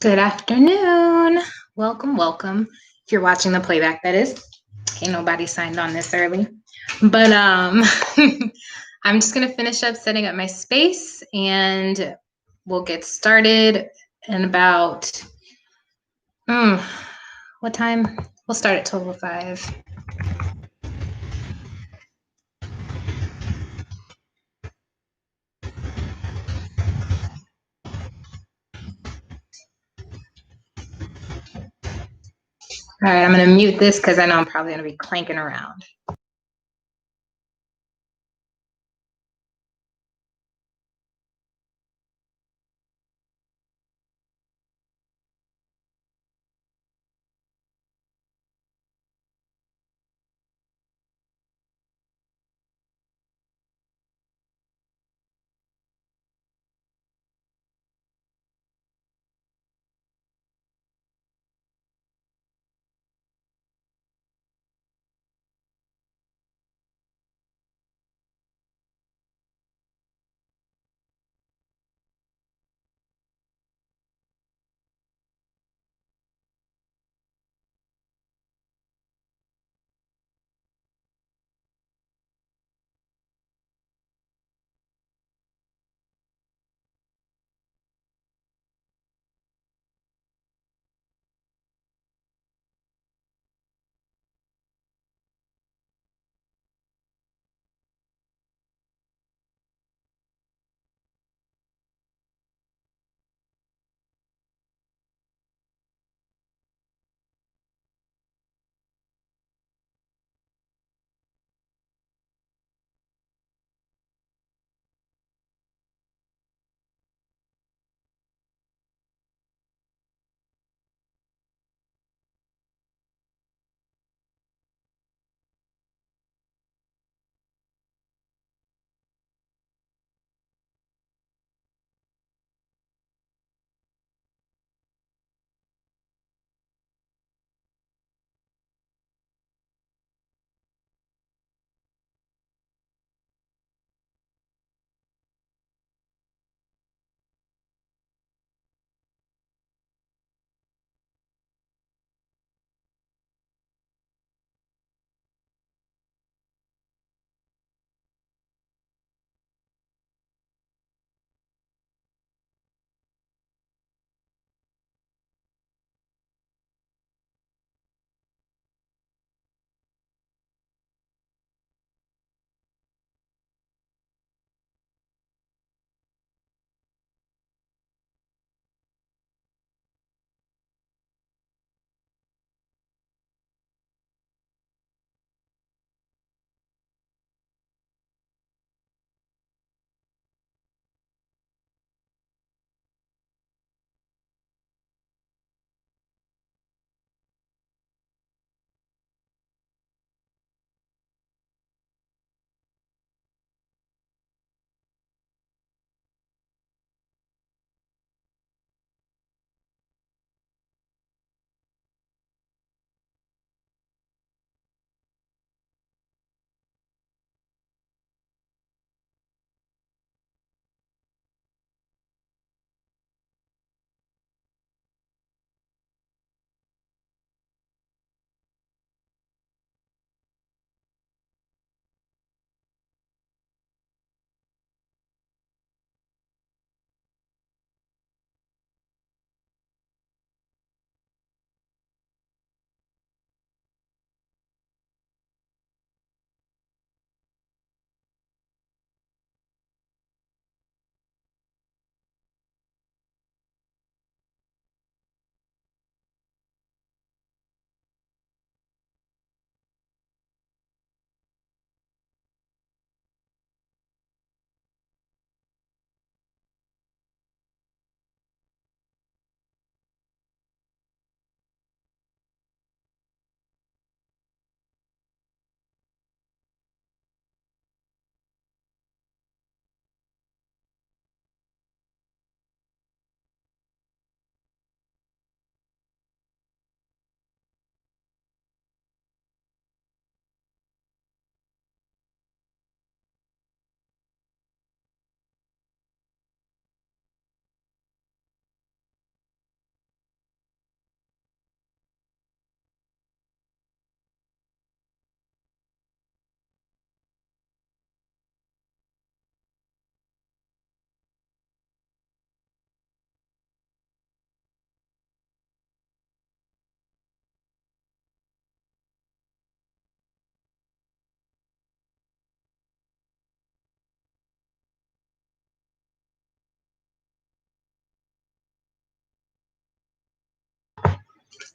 Good afternoon. Welcome, welcome. If you're watching the playback, that is. Ain't nobody signed on this early. But I'm just gonna finish up setting up my space and we'll get started in about what time? We'll start at 12:05. All right, I'm gonna mute this because I know I'm probably gonna be clanking around.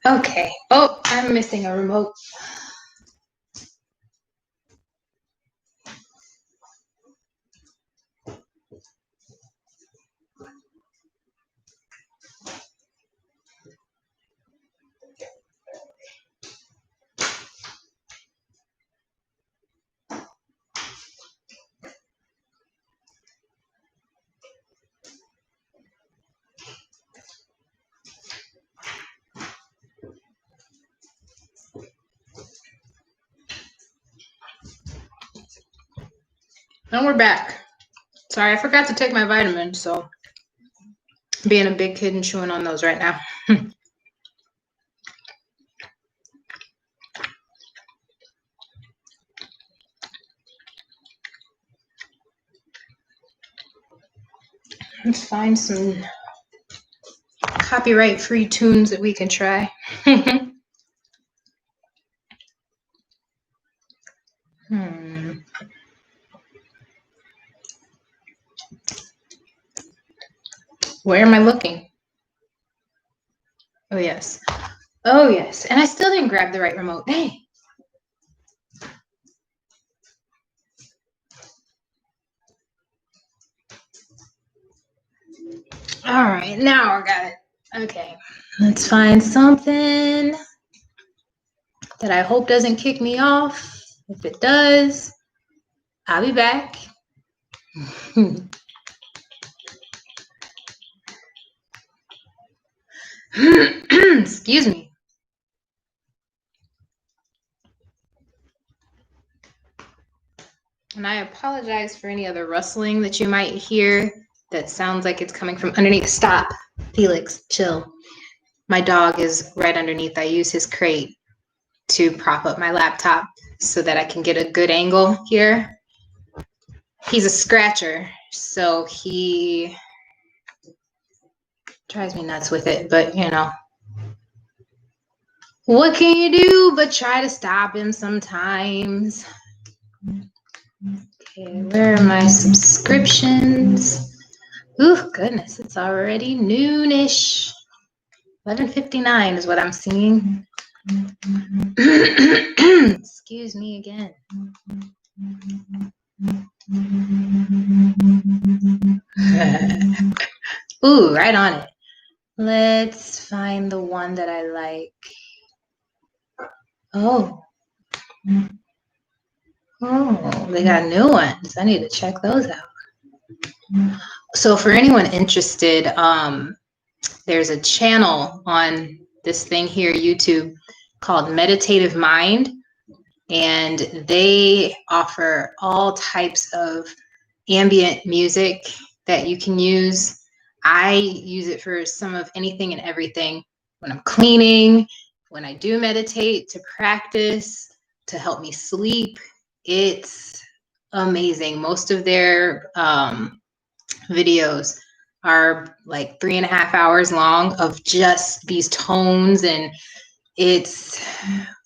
Okay. Oh, I'm missing a remote. And we're back. Sorry, I forgot to take my vitamins, so being a big kid and chewing on those right now. Let's find some copyright-free tunes that we can try. Where am I looking? Oh, yes. Oh, yes. And I still didn't grab the right remote. Dang. All right. Now I got it. Okay. Let's find something that I hope doesn't kick me off. If it does, I'll be back. Excuse me. And I apologize for any other rustling that you might hear that sounds like it's coming from underneath. Stop, Felix, chill. My dog is right underneath. I use his crate to prop up my laptop so that I can get a good angle here. He's a scratcher, so he drives me nuts with it, but you know, what can you do but try to stop him sometimes? Okay, where are my subscriptions? Ooh, goodness, it's already noonish. 11:59 is what I'm seeing. Excuse me again. Ooh, right on it. Let's find the one that I like. Oh, they got new ones. I need to check those out. So for anyone interested, there's a channel on this thing here, YouTube, called Meditative Mind, and they offer all types of ambient music that you can use. I use it for some of anything and everything. When I'm cleaning, when I do meditate, to practice, to help me sleep. It's amazing. Most of their videos are like 3.5 hours long of just these tones, and it's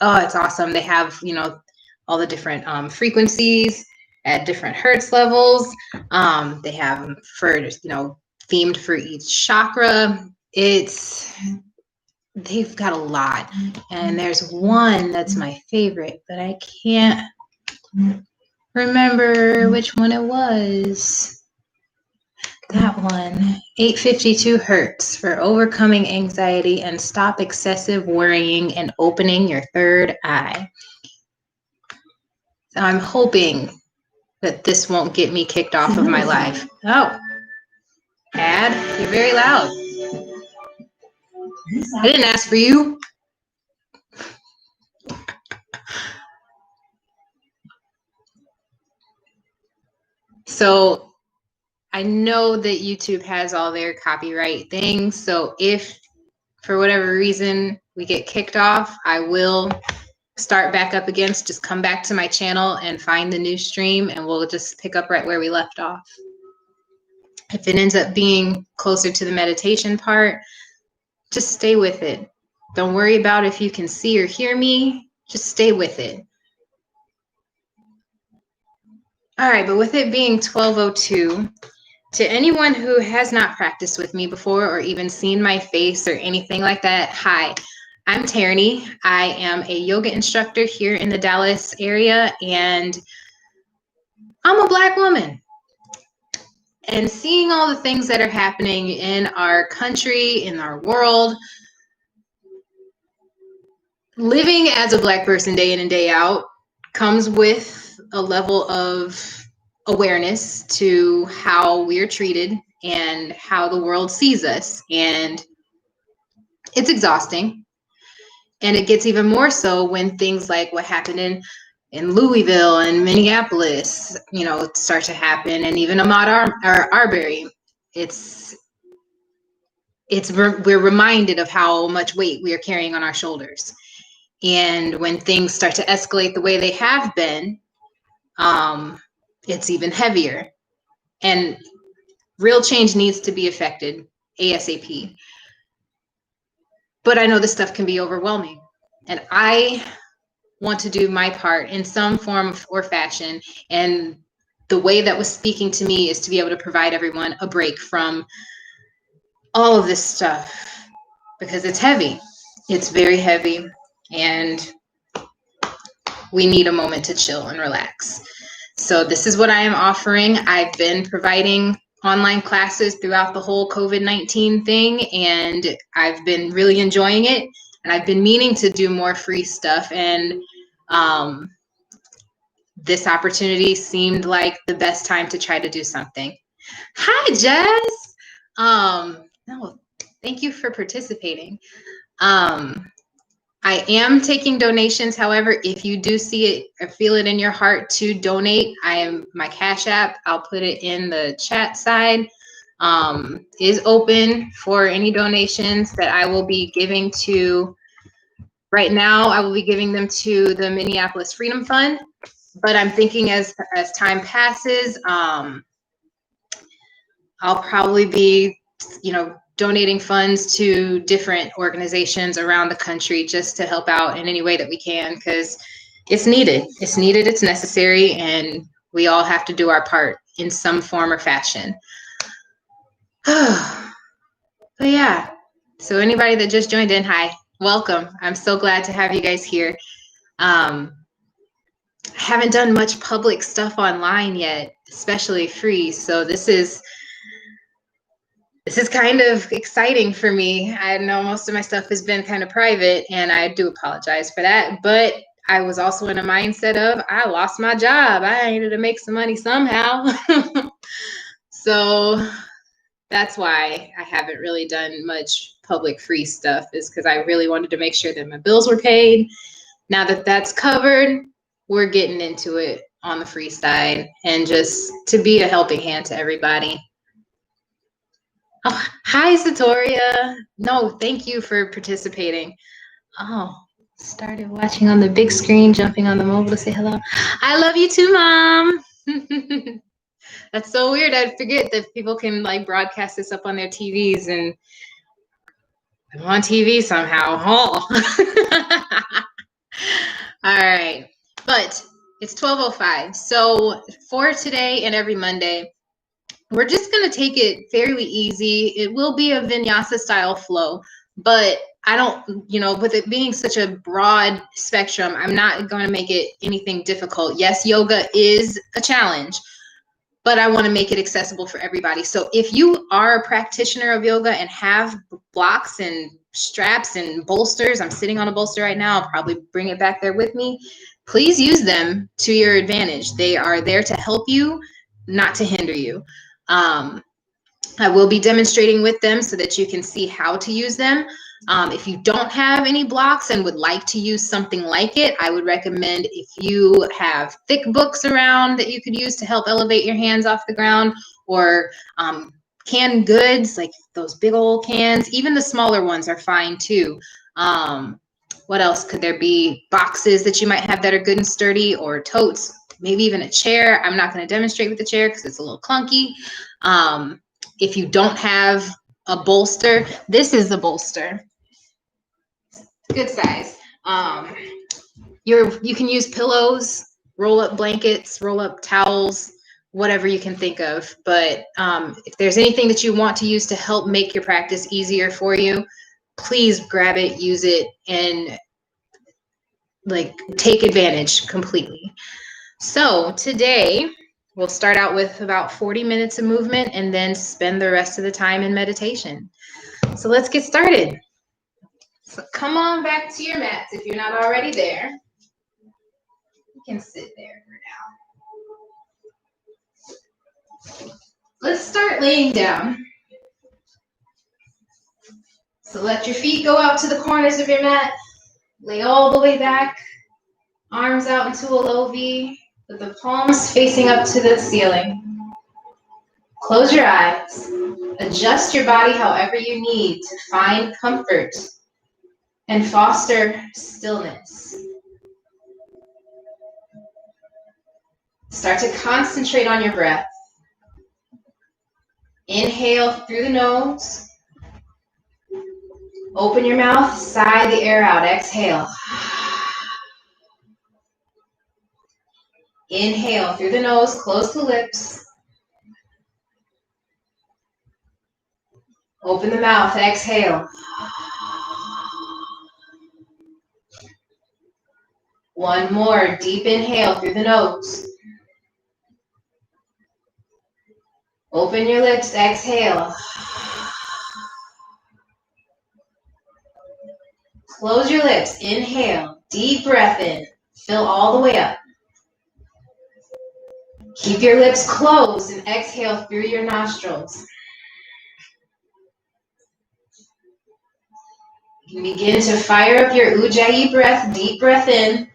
awesome. They have, you know, all the different frequencies at different hertz levels. They have them for, you know, themed for each chakra. They've got a lot, and there's one that's my favorite, but I can't remember which one it was. That one, 852 hertz for overcoming anxiety and stop excessive worrying and opening your third eye. So I'm hoping that this won't get me kicked off of my live. Oh, ad, you're very loud. I didn't ask for you. So I know that YouTube has all their copyright things. So if for whatever reason we get kicked off, I will start back up again. So just come back to my channel and find the new stream, and we'll just pick up right where we left off. If it ends up being closer to the meditation part, just stay with it. Don't worry about if you can see or hear me. Just stay with it. All right, but with it being 12:02, to anyone who has not practiced with me before or even seen my face or anything like that, hi. I'm Tereney. I am a yoga instructor here in the Dallas area, and I'm a Black woman. And seeing all the things that are happening in our country, in our world, living as a Black person day in and day out comes with a level of awareness to how we're treated and how the world sees us. And it's exhausting. And it gets even more so when things like what happened in Louisville and Minneapolis, start to happen, and even Ahmaud Arbery. We're reminded of how much weight we are carrying on our shoulders. And when things start to escalate the way they have been, it's even heavier. And real change needs to be effected ASAP. But I know this stuff can be overwhelming. And I want to do my part in some form or fashion. And the way that was speaking to me is to be able to provide everyone a break from all of this stuff, because it's heavy. It's very heavy. And we need a moment to chill and relax. So this is what I am offering. I've been providing online classes throughout the whole COVID-19 thing, and I've been really enjoying it. And I've been meaning to do more free stuff. And this opportunity seemed like the best time to try to do something. Hi, Jess. No, thank you for participating. I am taking donations. However, if you do see it or feel it in your heart to donate, my Cash App, I'll put it in the chat side, is open for any donations that I will be giving to. Right now, I will be giving them to the Minneapolis Freedom Fund, but I'm thinking as time passes, I'll probably be, donating funds to different organizations around the country just to help out in any way that we can, because it's needed. It's needed, it's necessary, and we all have to do our part in some form or fashion. But yeah, so anybody that just joined in, hi, welcome. I'm so glad to have you guys here. I haven't done much public stuff online yet, especially free, so this is kind of exciting for me. I know most of my stuff has been kind of private, and I do apologize for that. But I was also in a mindset of, I lost my job. I needed to make some money somehow. So that's why I haven't really done much public free stuff, is because I really wanted to make sure that my bills were paid. Now that that's covered, we're getting into it on the free side, and just to be a helping hand to everybody. Oh, hi, Satoria. No, thank you for participating. Oh, started watching on the big screen, jumping on the mobile to say hello. I love you too, Mom. That's so weird. I forget that people can broadcast this up on their TVs, and I'm on TV somehow. Oh. All right. But it's 12:05. So for today and every Monday, we're just going to take it fairly easy. It will be a vinyasa style flow, but I don't, with it being such a broad spectrum, I'm not going to make it anything difficult. Yes, yoga is a challenge, but I want to make it accessible for everybody. So if you are a practitioner of yoga and have blocks and straps and bolsters, I'm sitting on a bolster right now, I'll probably bring it back there with me. Please use them to your advantage. They are there to help you, not to hinder you. I will be demonstrating with them so that you can see how to use them. If you don't have any blocks and would like to use something like it, I would recommend, if you have thick books around that you could use to help elevate your hands off the ground, or canned goods, like those big old cans. Even the smaller ones are fine too. What else could there be? Boxes that you might have that are good and sturdy, or totes, maybe even a chair. I'm not going to demonstrate with the chair because it's a little clunky. If you don't have a bolster, this is the bolster. Good size. You can use pillows, roll up blankets, roll up towels, whatever you can think of. But if there's anything that you want to use to help make your practice easier for you, please grab it, use it, and like take advantage completely. So today we'll start out with about 40 minutes of movement and then spend the rest of the time in meditation. So let's get started. So come on back to your mats if you're not already there. You can sit there for now. Let's start laying down. So let your feet go out to the corners of your mat. Lay all the way back. Arms out into a low V with the palms facing up to the ceiling. Close your eyes. Adjust your body however you need to find comfort and foster stillness. Start to concentrate on your breath. Inhale through the nose. Open your mouth, sigh the air out. Exhale. Inhale through the nose, close the lips. Open the mouth, exhale. One more, deep inhale through the nose. Open your lips, exhale. Close your lips, inhale, deep breath in. Fill all the way up. Keep your lips closed and exhale through your nostrils. You can begin to fire up your Ujjayi breath, deep breath in,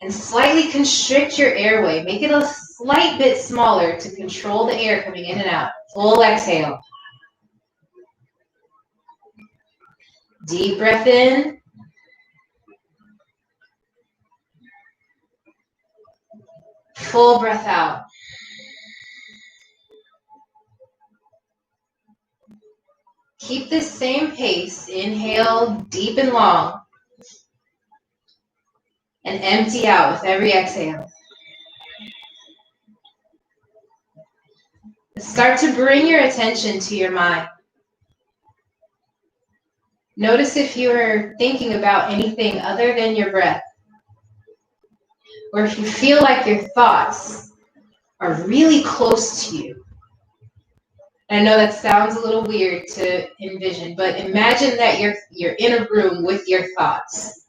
and slightly constrict your airway. Make it a slight bit smaller to control the air coming in and out. Full exhale. Deep breath in. Full breath out. Keep this same pace. Inhale deep and long. And empty out with every exhale. Start to bring your attention to your mind. Notice if you are thinking about anything other than your breath. Or if you feel like your thoughts are really close to you. I know that sounds a little weird to envision, but imagine that you're in a room with your thoughts.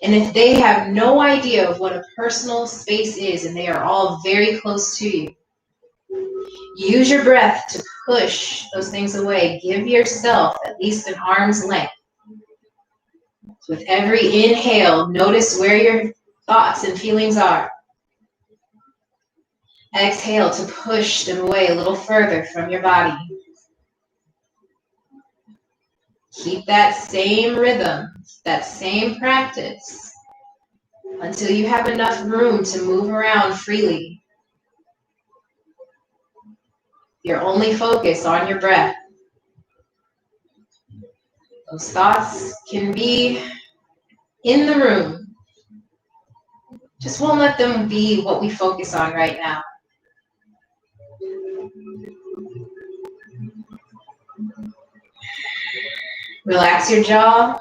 And if they have no idea of what a personal space is and they are all very close to you, use your breath to push those things away. Give yourself at least an arm's length. With every inhale, notice where your thoughts and feelings are. Exhale to push them away a little further from your body. Keep that same rhythm, that same practice, until you have enough room to move around freely. Your only focus on your breath. Those thoughts can be in the room. Just won't let them be what we focus on right now. Relax your jaw.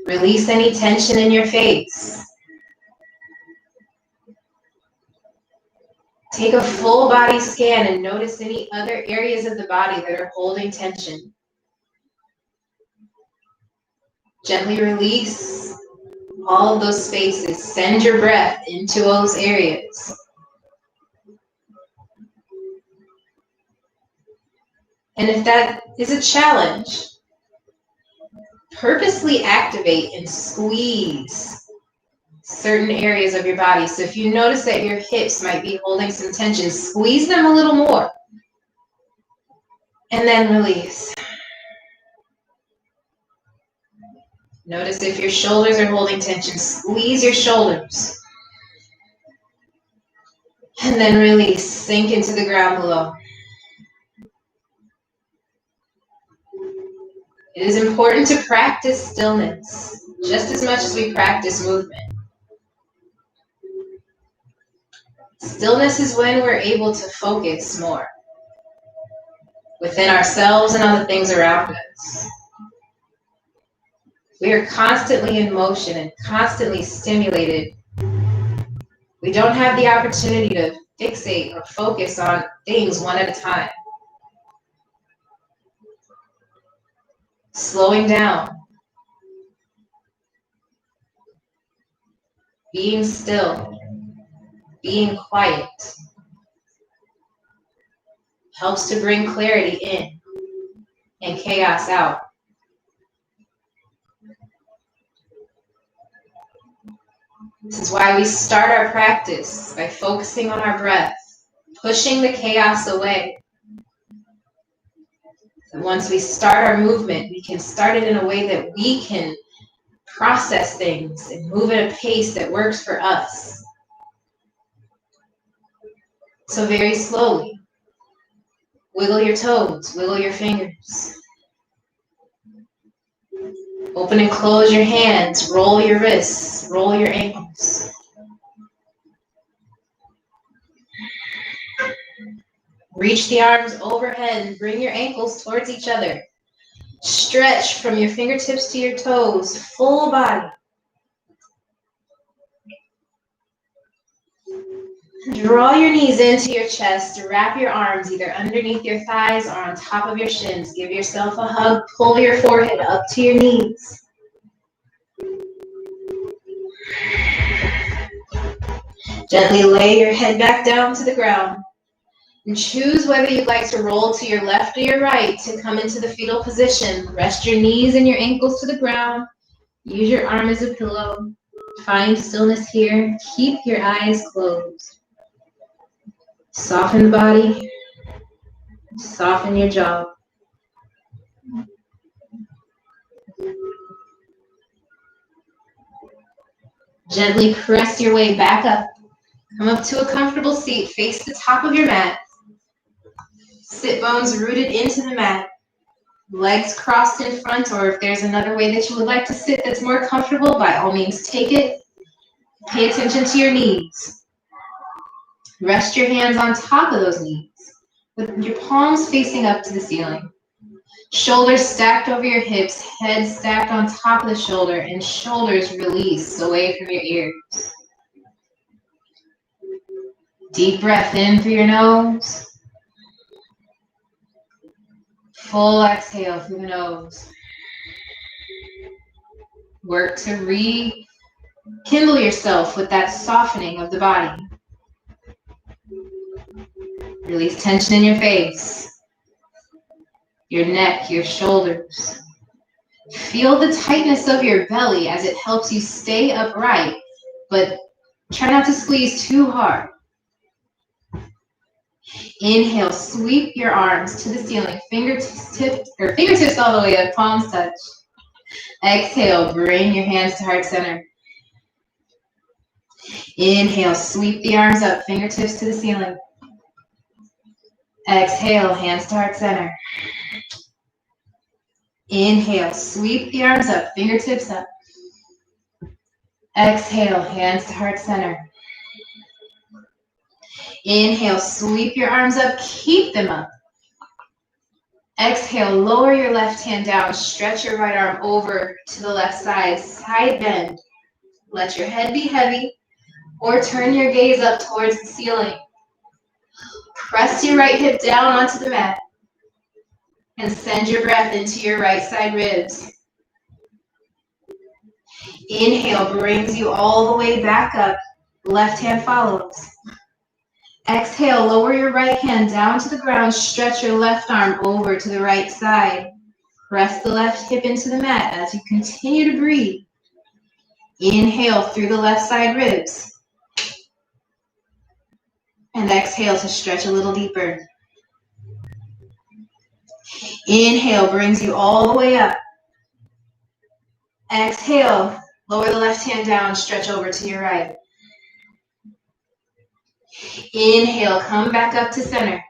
Release any tension in your face. Take a full body scan and notice any other areas of the body that are holding tension. Gently release all of those spaces. Send your breath into those areas. And if that is a challenge, purposely activate and squeeze certain areas of your body. So if you notice that your hips might be holding some tension, squeeze them a little more. And then release. Notice if your shoulders are holding tension, squeeze your shoulders. And then release, sink into the ground below. It is important to practice stillness just as much as we practice movement. Stillness is when we're able to focus more. within ourselves and on the things around us. We are constantly in motion and constantly stimulated. We don't have the opportunity to fixate or focus on things one at a time. Slowing down, being still, being quiet helps to bring clarity in and chaos out. This is why we start our practice by focusing on our breath, pushing the chaos away. And once we start our movement, we can start it in a way that we can process things and move at a pace that works for us. So very slowly, wiggle your toes, wiggle your fingers. Open and close your hands, roll your wrists, roll your ankles. Reach the arms overhead and bring your ankles towards each other. Stretch from your fingertips to your toes, full body. Draw your knees into your chest. Wrap your arms either underneath your thighs or on top of your shins. Give yourself a hug. Pull your forehead up to your knees. Gently lay your head back down to the ground. And choose whether you'd like to roll to your left or your right to come into the fetal position. Rest your knees and your ankles to the ground. Use your arm as a pillow. Find stillness here. Keep your eyes closed. Soften the body. Soften your jaw. Gently press your way back up. Come up to a comfortable seat. Face the top of your mat. Sit bones rooted into the mat. Legs crossed in front, or if there's another way that you would like to sit that's more comfortable, by all means take it. Pay attention to your knees. Rest your hands on top of those knees, with your palms facing up to the ceiling. Shoulders stacked over your hips, head stacked on top of the shoulder, and shoulders released away from your ears. Deep breath in through your nose. Full exhale through the nose. Work to rekindle yourself with that softening of the body. Release tension in your face, your neck, your shoulders. Feel the tightness of your belly as it helps you stay upright, but try not to squeeze too hard. Inhale, sweep your arms to the ceiling, fingertips all the way up, palms touch. Exhale, bring your hands to heart center. Inhale, sweep the arms up, fingertips to the ceiling. Exhale, hands to heart center. Inhale, sweep the arms up, fingertips up. Exhale, hands to heart center. Inhale, sweep your arms up, keep them up. Exhale, lower your left hand down, stretch your right arm over to the left side, side bend. Let your head be heavy, or turn your gaze up towards the ceiling. Press your right hip down onto the mat, and send your breath into your right side ribs. Inhale brings you all the way back up, left hand follows. Exhale, lower your right hand down to the ground, stretch your left arm over to the right side. Press the left hip into the mat as you continue to breathe. Inhale through the left side ribs. And exhale to stretch a little deeper. Inhale brings you all the way up. Exhale, lower the left hand down, stretch over to your right. Inhale, come back up to center.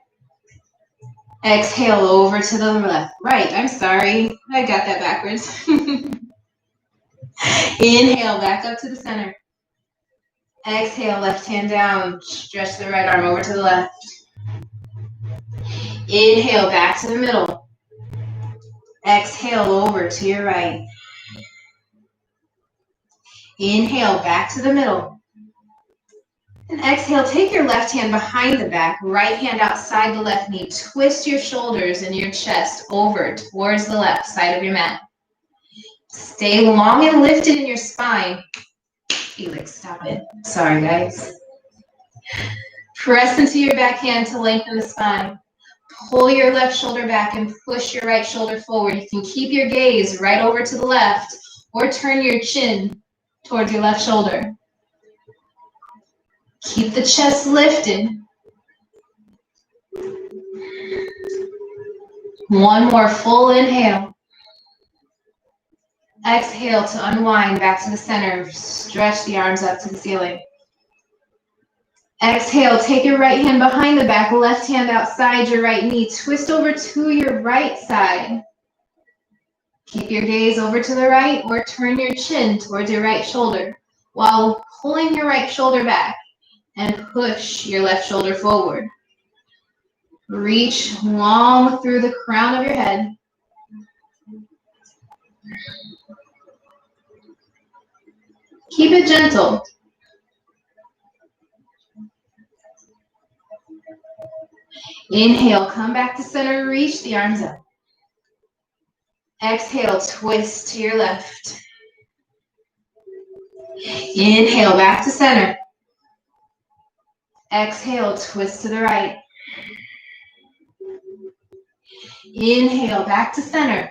Exhale, over to the left. Right, I'm sorry. I got that backwards. Inhale, back up to the center. Exhale, left hand down. Stretch the right arm over to the left. Inhale, back to the middle. Exhale, over to your right. Inhale, back to the middle. And exhale, take your left hand behind the back, right hand outside the left knee. Twist your shoulders and your chest over towards the left side of your mat. Stay long and lifted in your spine. Felix, stop it. Sorry, guys. Press into your back hand to lengthen the spine. Pull your left shoulder back and push your right shoulder forward. You can keep your gaze right over to the left or turn your chin towards your left shoulder. Keep the chest lifted. One more full inhale. Exhale to unwind back to the center. Stretch the arms up to the ceiling. Exhale, take your right hand behind the back, left hand outside your right knee. Twist over to your right side. Keep your gaze over to the right or turn your chin towards your right shoulder while pulling your right shoulder back and push your left shoulder forward. Reach long through the crown of your head. Keep it gentle. Inhale, come back to center, reach the arms up. Exhale, twist to your left. Inhale, back to center. Exhale, twist to the right. Inhale, back to center.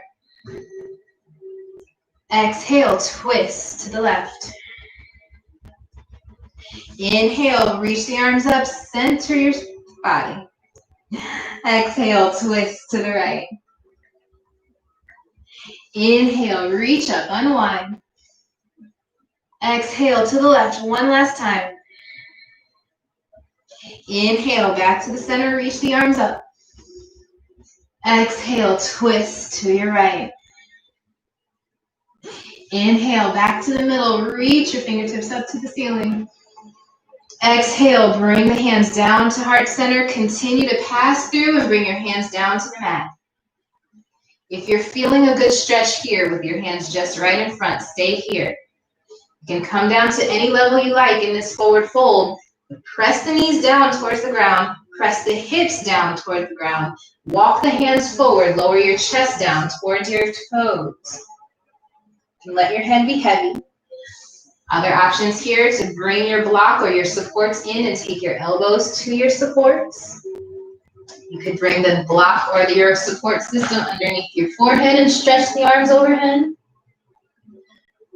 Exhale, twist to the left. Inhale, reach the arms up, center your body. Exhale, twist to the right. Inhale, reach up, unwind. Exhale to the left one last time. Inhale, back to the center, reach the arms up. Exhale, twist to your right. Inhale, back to the middle, reach your fingertips up to the ceiling. Exhale, bring the hands down to heart center. Continue to pass through and bring your hands down to the mat. If you're feeling a good stretch here with your hands just right in front, stay here. You can come down to any level you like in this forward fold. Press the knees down towards the ground. Press the hips down toward the ground. Walk the hands forward. Lower your chest down towards your toes. And let your head be heavy. Other options here to bring your block or your supports in and take your elbows to your supports. You could bring the block or your support system underneath your forehead and stretch the arms overhead.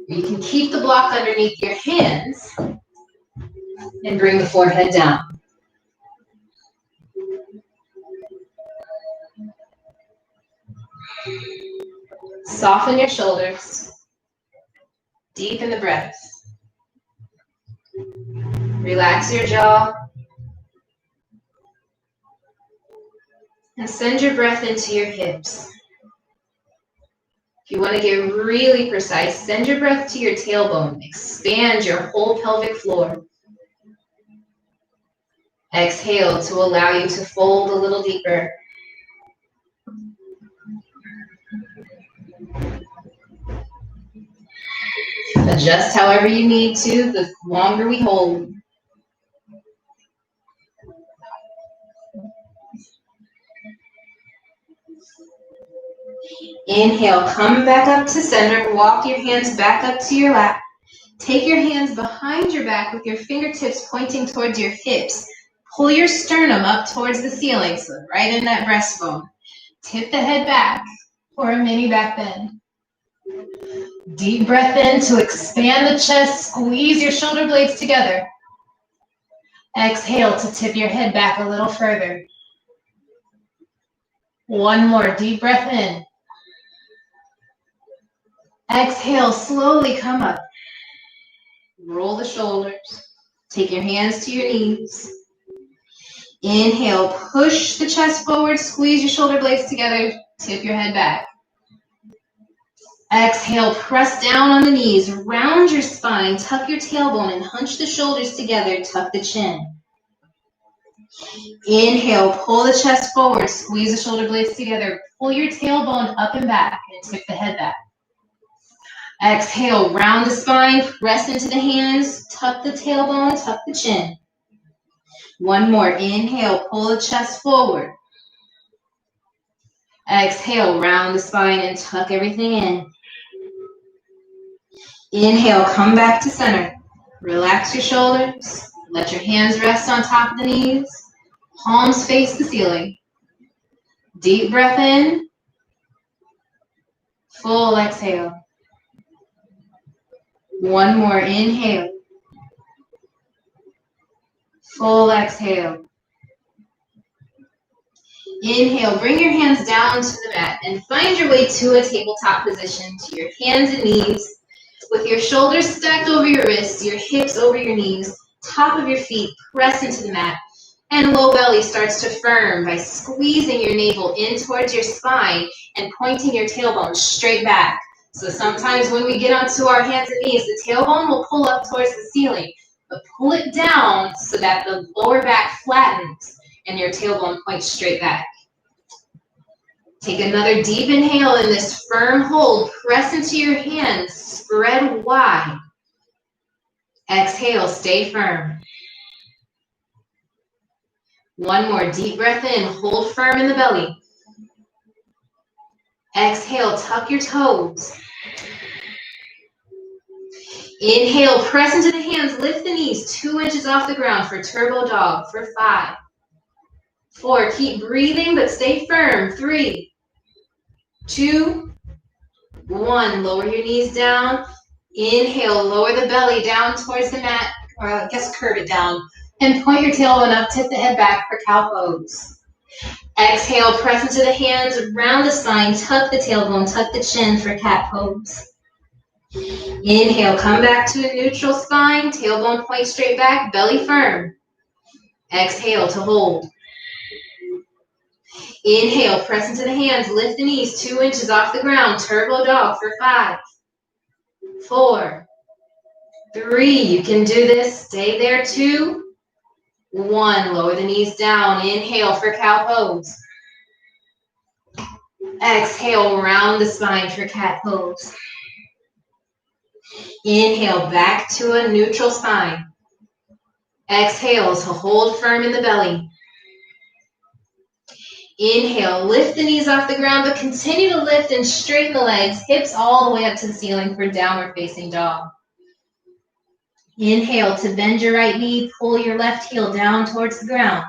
You can keep the block underneath your hands and bring the forehead down. Soften your shoulders. Deepen the breath. Relax your jaw. And send your breath into your hips. If you want to get really precise, send your breath to your tailbone. Expand your whole pelvic floor. Exhale to allow you to fold a little deeper. Adjust however you need to, the longer we hold. Inhale, come back up to center. Walk your hands back up to your lap. Take your hands behind your back with your fingertips pointing towards your hips. Pull your sternum up towards the ceiling, so right in that breastbone. Tip the head back for a mini back bend. Deep breath in to expand the chest. Squeeze your shoulder blades together. Exhale to tip your head back a little further. One more deep breath in. Exhale, slowly come up. Roll the shoulders. Take your hands to your knees. Inhale, push the chest forward, squeeze your shoulder blades together, tip your head back. Exhale, press down on the knees, round your spine, tuck your tailbone and hunch the shoulders together, tuck the chin. Inhale, pull the chest forward, squeeze the shoulder blades together, pull your tailbone up and back, and tip the head back. Exhale, round the spine, press into the hands, tuck the tailbone, tuck the chin. One more, inhale, pull the chest forward. Exhale, round the spine and tuck everything in. Inhale, come back to center. Relax your shoulders. Let your hands rest on top of the knees. Palms face the ceiling. Deep breath in. Full exhale. One more, inhale. Full exhale. Inhale, bring your hands down to the mat and find your way to a tabletop position, to your hands and knees, with your shoulders stacked over your wrists, your hips over your knees, top of your feet press into the mat, and low belly starts to firm by squeezing your navel in towards your spine and pointing your tailbone straight back. So sometimes when we get onto our hands and knees, the tailbone will pull up towards the ceiling, but pull it down so that the lower back flattens and your tailbone points straight back. Take another deep inhale in this firm hold. Press into your hands, spread wide. Exhale, stay firm. One more deep breath in, hold firm in the belly. Exhale, tuck your toes. Inhale, press into the hands, lift the knees 2 inches off the ground for turbo dog for 5, 4, keep breathing but stay firm, 3, 2, 1, lower your knees down. Inhale, lower the belly down towards the mat, or I guess curve it down, and point your tailbone up, tip the head back for cow pose. Exhale, press into the hands, round the spine, tuck the tailbone, tuck the chin for cat pose. Inhale, come back to a neutral spine, tailbone point straight back, belly firm. Exhale to hold. Inhale, press into the hands, lift the knees 2 inches off the ground, turbo dog for 5, 4, 3, you can do this, stay there, 2, 1, lower the knees down, inhale for cow pose. Exhale, round the spine for cat pose. Inhale, back to a neutral spine. Exhale to hold firm in the belly. Inhale, lift the knees off the ground, but continue to lift and straighten the legs, hips all the way up to the ceiling for downward facing dog. Inhale to bend your right knee, pull your left heel down towards the ground.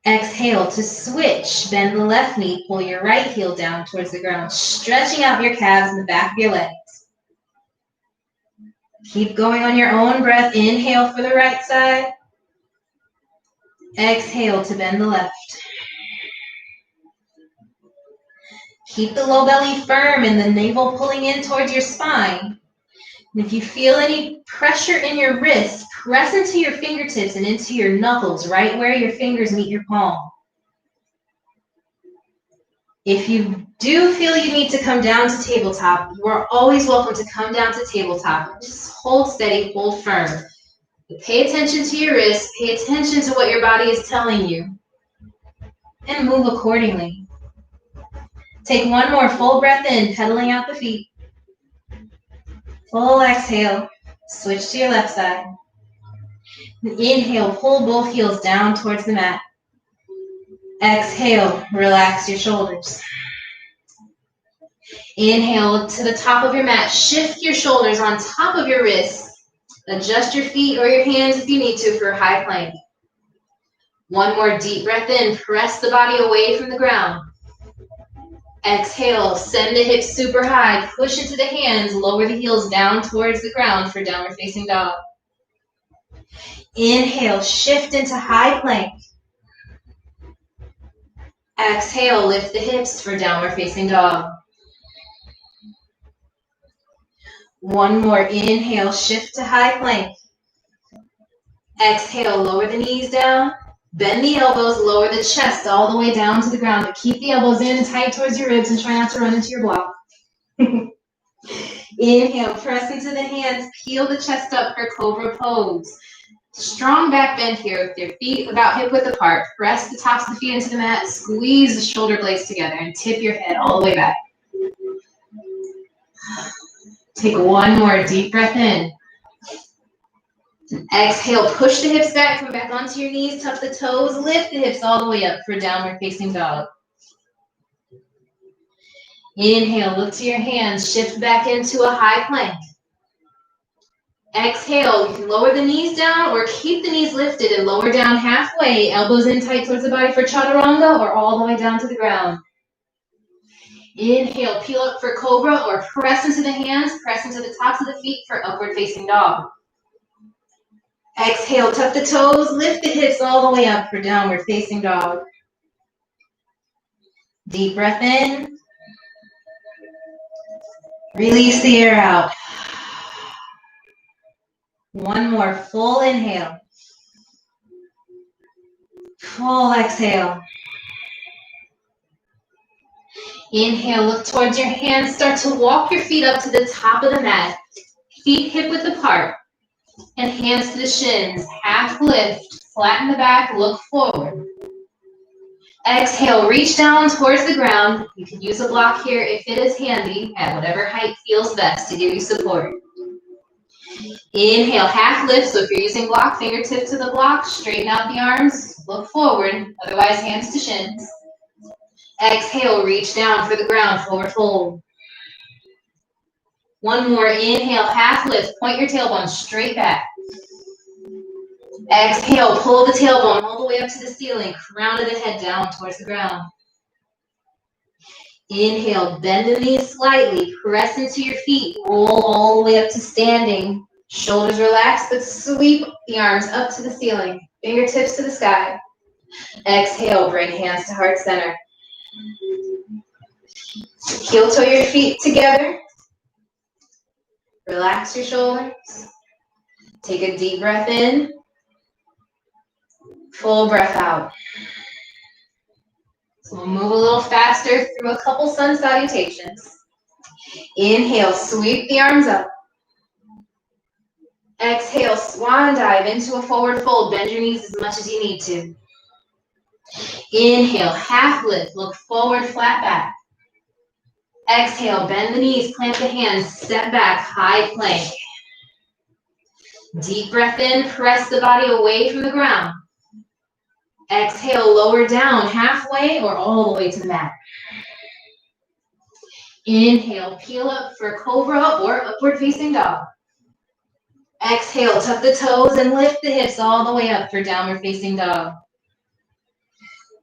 Exhale to switch, bend the left knee, pull your right heel down towards the ground, stretching out your calves and the back of your legs. Keep going on your own breath. Inhale for the right side. Exhale to bend the left. Keep the low belly firm and the navel pulling in towards your spine. And if you feel any pressure in your wrists, press into your fingertips and into your knuckles, right where your fingers meet your palm. If you do feel you need to come down to tabletop, you are always welcome to come down to tabletop. Just hold steady, hold firm. But pay attention to your wrists, pay attention to what your body is telling you, and move accordingly. Take one more full breath in, pedaling out the feet. Full exhale, switch to your left side. Inhale, pull both heels down towards the mat. Exhale, relax your shoulders. Inhale to the top of your mat, shift your shoulders on top of your wrists. Adjust your feet or your hands if you need to for high plank. One more deep breath in, press the body away from the ground. Exhale, send the hips super high, push into the hands, lower the heels down towards the ground for downward facing dog. Inhale, shift into high plank. Exhale, lift the hips for downward facing dog. One more, inhale, shift to high plank. Exhale, lower the knees down. Bend the elbows, lower the chest all the way down to the ground, but keep the elbows in tight towards your ribs and try not to run into your block. Inhale, press into the hands, peel the chest up for cobra pose. Strong back bend here with your feet about hip width apart. Press the tops of the feet into the mat. Squeeze the shoulder blades together and tip your head all the way back. Take one more deep breath in. Exhale, push the hips back, come back onto your knees, tuck the toes, lift the hips all the way up for downward facing dog. Inhale, look to your hands, shift back into a high plank. Exhale, you can lower the knees down or keep the knees lifted and lower down halfway, elbows in tight towards the body for chaturanga or all the way down to the ground. Inhale, peel up for cobra or press into the hands, press into the tops of the feet for upward facing dog. Exhale, tuck the toes, lift the hips all the way up for downward facing dog. Deep breath in. Release the air out. One more full inhale. Full exhale. Inhale, look towards your hands. Start to walk your feet up to the top of the mat. Feet hip width apart. And hands to the shins. Half lift. Flatten the back. Look forward. Exhale, reach down towards the ground. You can use a block here if it is handy at whatever height feels best to give you support. Inhale, half lift. So if you're using block, fingertip to the block, straighten out the arms, look forward. Otherwise, hands to shins. Exhale, reach down for the ground, forward fold. One more, inhale, half lift. Point your tailbone straight back. Exhale, pull the tailbone all the way up to the ceiling. Crown of the head down towards the ground. Inhale, bend the knees slightly. Press into your feet. Roll all the way up to standing. Shoulders relaxed, but sweep the arms up to the ceiling. Fingertips to the sky. Exhale, bring hands to heart center. Heel toe your feet together. Relax your shoulders. Take a deep breath in. Full breath out. So we'll move a little faster through a couple sun salutations. Inhale, sweep the arms up. Exhale, swan dive into a forward fold. Bend your knees as much as you need to. Inhale, half lift. Look forward, flat back. Exhale, bend the knees, plant the hands, step back, high plank. Deep breath in, press the body away from the ground. Exhale, lower down halfway or all the way to the mat. Inhale, peel up for cobra or upward facing dog. Exhale, tuck the toes and lift the hips all the way up for downward facing dog.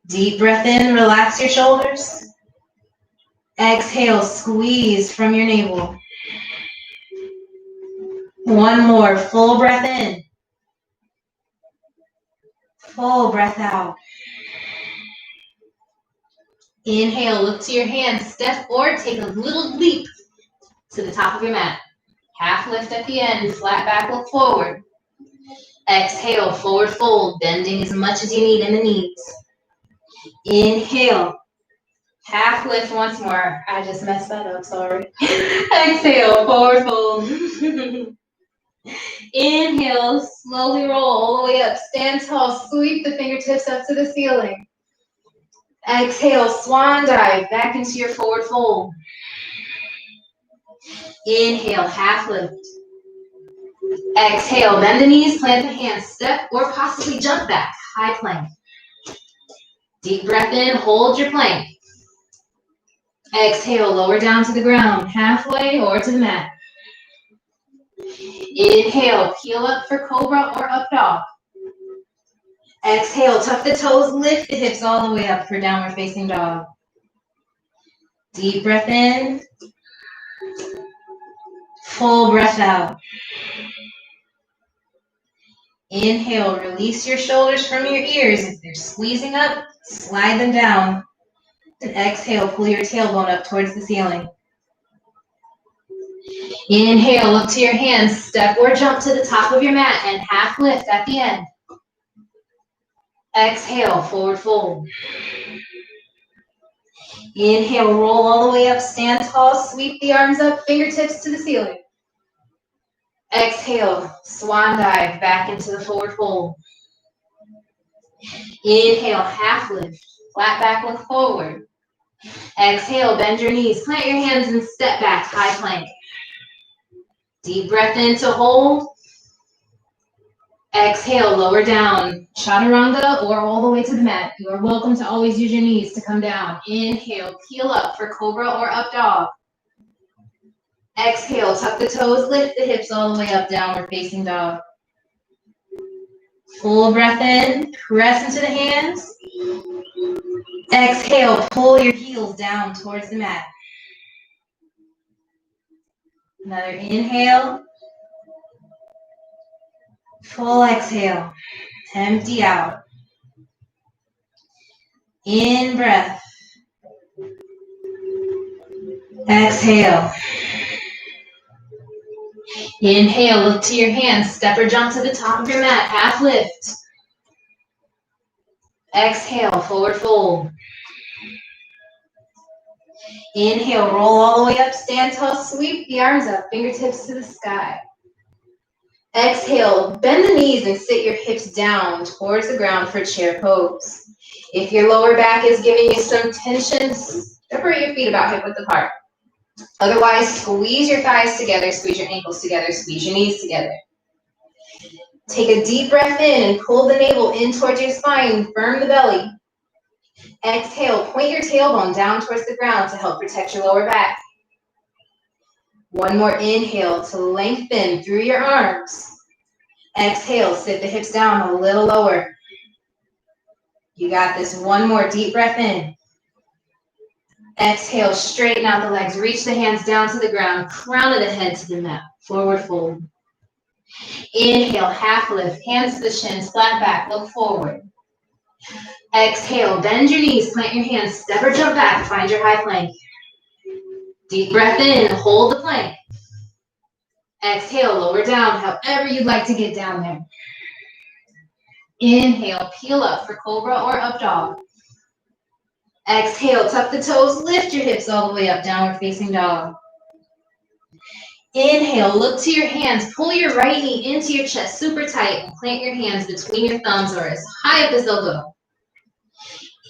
Deep breath in, relax your shoulders. Exhale, squeeze from your navel. One more, full breath in. Full breath out. Inhale, look to your hands, step forward, take a little leap to the top of your mat. Half lift at the end, flat back, look forward. Exhale, forward fold, bending as much as you need in the knees. Inhale, half lift once more. I just messed that up, sorry. Exhale, forward fold. Inhale, slowly roll all the way up. Stand tall, sweep the fingertips up to the ceiling. Exhale, swan dive back into your forward fold. Inhale, half lift. Exhale, bend the knees, plant the hands, step or possibly jump back, high plank. Deep breath in, hold your plank. Exhale, lower down to the ground, halfway or to the mat. Inhale, peel up for cobra or up dog. Exhale, tuck the toes, lift the hips all the way up for downward facing dog. Deep breath in. Full breath out. Inhale, release your shoulders from your ears. If they're squeezing up, slide them down. And exhale, pull your tailbone up towards the ceiling. Inhale, look to your hands, step or jump to the top of your mat and half lift at the end. Exhale, forward fold. Inhale, roll all the way up, stand tall, sweep the arms up, fingertips to the ceiling. Exhale, swan dive back into the forward fold. Inhale, half lift, flat back, look forward. Exhale, bend your knees, plant your hands and step back, high plank. Deep breath in to hold. Exhale, lower down, chaturanga or all the way to the mat. You are welcome to always use your knees to come down. Inhale, peel up for cobra or up dog. Exhale, tuck the toes, lift the hips all the way up, downward facing dog. Full breath in, press into the hands. Exhale, pull your heels down towards the mat. Another inhale. Full exhale. Empty out. In breath. Exhale. Inhale, look to your hands. Step or jump to the top of your mat. Half lift. Exhale, forward fold. Inhale, roll all the way up, stand tall, sweep the arms up, fingertips to the sky. Exhale, bend the knees and sit your hips down towards the ground for chair pose. If your lower back is giving you some tension, separate your feet about hip width apart. Otherwise, squeeze your thighs together, squeeze your ankles together, squeeze your knees together. Take a deep breath in and pull the navel in towards your spine, firm the belly. Exhale, point your tailbone down towards the ground to help protect your lower back. One more inhale to lengthen through your arms. Exhale, sit the hips down a little lower. You got this. One more deep breath in. Exhale, straighten out the legs. Reach the hands down to the ground. Crown of the head to the mat. Forward fold. Inhale, half lift. Hands to the shins. Flat back. Look forward. Exhale, bend your knees. Plant your hands. Step or jump back. Find your high plank. Deep breath in. Hold the plank. Exhale, lower down. However you'd like to get down there. Inhale, peel up for cobra or up dog. Exhale, tuck the toes, lift your hips all the way up, downward facing dog. Inhale, look to your hands, pull your right knee into your chest super tight and plant your hands between your thumbs or as high up as they'll go.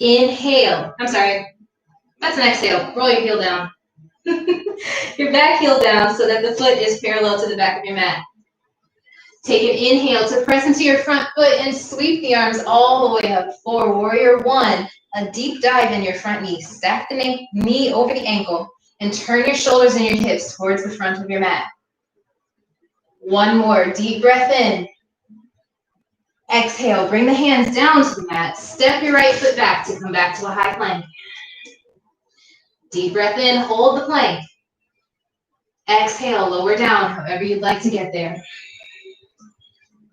Inhale, that's an exhale, roll your heel down. Your back heel down so that the foot is parallel to the back of your mat. Take an inhale to press into your front foot and sweep the arms all the way up for warrior one. A deep dive in your front knee. Stack the knee over the ankle and turn your shoulders and your hips towards the front of your mat. One more deep breath in. Exhale, bring the hands down to the mat. Step your right foot back to come back to a high plank. Deep breath in, hold the plank. Exhale, lower down, however you'd like to get there.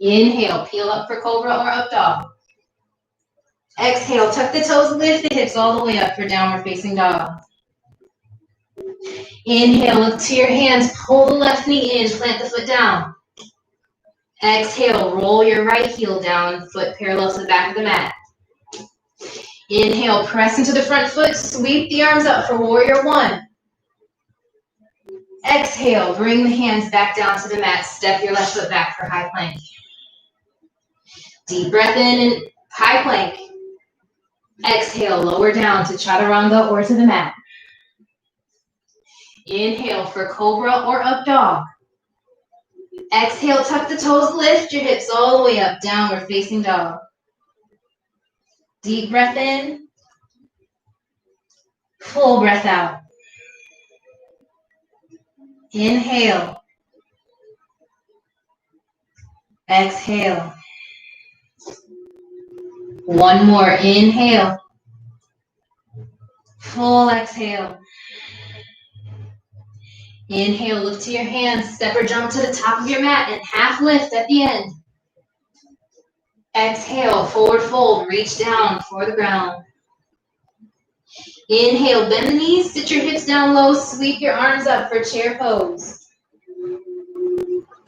Inhale, peel up for cobra or up dog. Exhale, tuck the toes, lift the hips all the way up for downward facing dog. Inhale, look to your hands, pull the left knee in, plant the foot down. Exhale, roll your right heel down, foot parallel to the back of the mat. Inhale, press into the front foot, sweep the arms up for warrior one. Exhale, bring the hands back down to the mat, step your left foot back for high plank. Deep breath in and high plank. Exhale, lower down to chaturanga or to the mat. Inhale for cobra or up dog. Exhale, tuck the toes, lift your hips all the way up, downward facing dog. Deep breath in. Full breath out. Inhale. Exhale. One more. Inhale. Full exhale. Inhale, look to your hands, step or jump to the top of your mat and half lift at the end. Exhale, forward fold, reach down for the ground. Inhale, bend the knees, sit your hips down low, sweep your arms up for chair pose.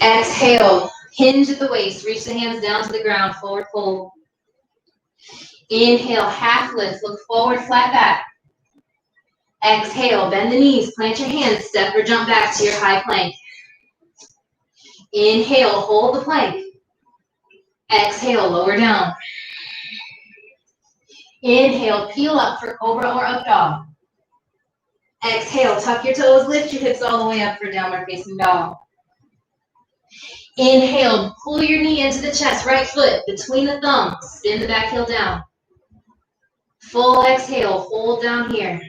Exhale, hinge at the waist, reach the hands down to the ground, forward fold. Inhale, half lift, look forward, flat back. Exhale, bend the knees, plant your hands, step or jump back to your high plank. Inhale, hold the plank. Exhale, lower down. Inhale, peel up for cobra or up dog. Exhale, tuck your toes, lift your hips all the way up for downward facing dog. Inhale, pull your knee into the chest, right foot between the thumbs, spin the back heel down. Full exhale, hold down here.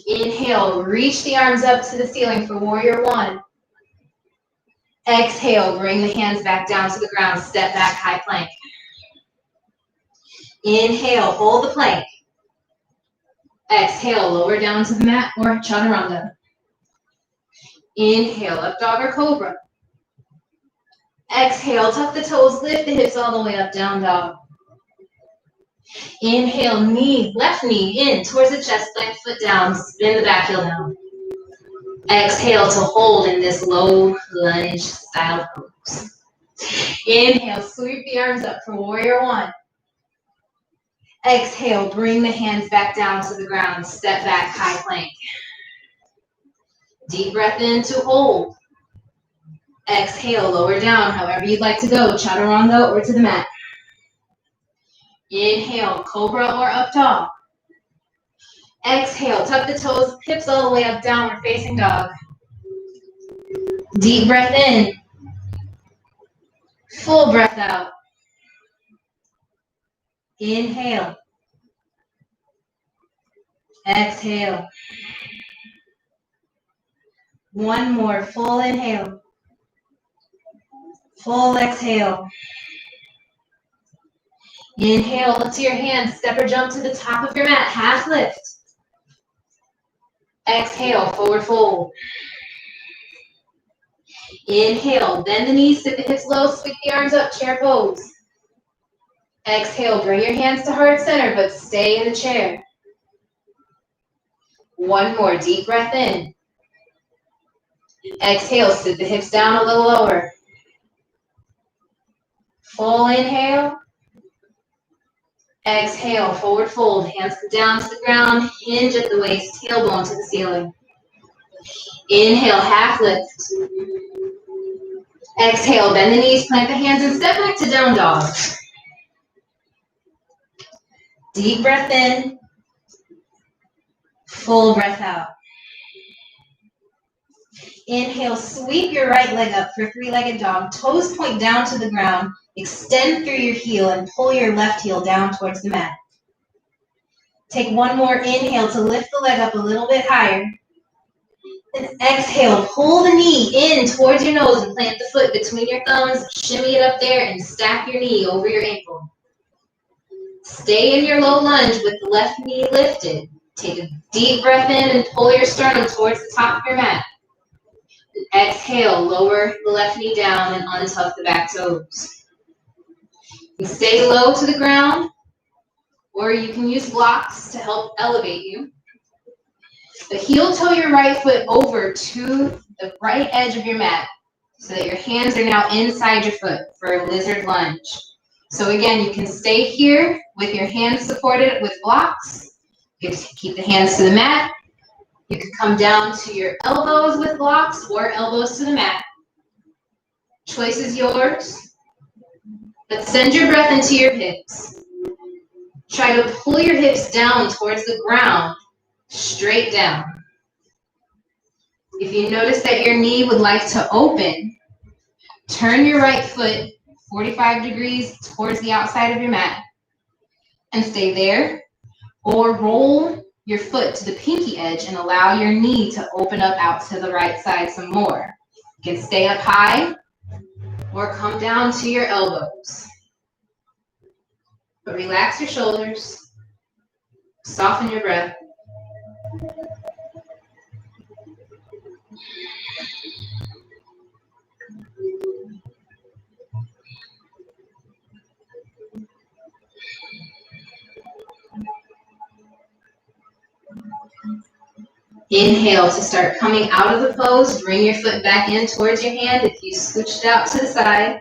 Inhale, reach the arms up to the ceiling for warrior one. Exhale, bring the hands back down to the ground, step back, high plank. Inhale, hold the plank. Exhale, lower down to the mat or chaturanga. Inhale, up dog or cobra. Exhale, tuck the toes, lift the hips all the way up, down dog. Inhale, left knee in towards the chest, left foot down, spin the back heel down. Exhale to hold in this low lunge style pose. Inhale, sweep the arms up for warrior one. Exhale, bring the hands back down to the ground, step back, high plank. Deep breath in to hold. Exhale, lower down, however you'd like to go, chaturanga or to the mat. Inhale, cobra or up dog. Exhale, tuck the toes, hips all the way up, downward facing dog. Deep breath in. Full breath out. Inhale. Exhale. One more, full inhale. Full exhale. Inhale, lift to your hands, step or jump to the top of your mat, half lift. Exhale, forward fold. Inhale, bend the knees, sit the hips low, sweep the arms up, chair pose. Exhale, bring your hands to heart center, but stay in the chair. One more, deep breath in. Exhale, sit the hips down a little lower. Full inhale. Exhale, forward fold, hands down to the ground, hinge at the waist, tailbone to the ceiling. Inhale, half lift. Exhale, bend the knees, plant the hands, and step back to down dog. Deep breath in. Full breath out. Inhale, sweep your right leg up for three-legged dog. Toes point down to the ground. Extend through your heel and pull your left heel down towards the mat. Take one more inhale to lift the leg up a little bit higher. Then exhale, pull the knee in towards your nose and plant the foot between your thumbs. Shimmy it up there and stack your knee over your ankle. Stay in your low lunge with the left knee lifted. Take a deep breath in and pull your sternum towards the top of your mat. Exhale, lower the left knee down and untuck the back toes. You can stay low to the ground, or you can use blocks to help elevate you. But heel toe your right foot over to the right edge of your mat so that your hands are now inside your foot for a lizard lunge. So again, you can stay here with your hands supported with blocks. You can keep the hands to the mat. You can come down to your elbows with blocks or elbows to the mat. Choice is yours. But send your breath into your hips. Try to pull your hips down towards the ground, straight down. If you notice that your knee would like to open, turn your right foot 45 degrees towards the outside of your mat and stay there, or roll your foot to the pinky edge and allow your knee to open up out to the right side some more. You can stay up high or come down to your elbows. But relax your shoulders, soften your breath. Inhale to start coming out of the pose. Bring your foot back in towards your hand if you switched out to the side.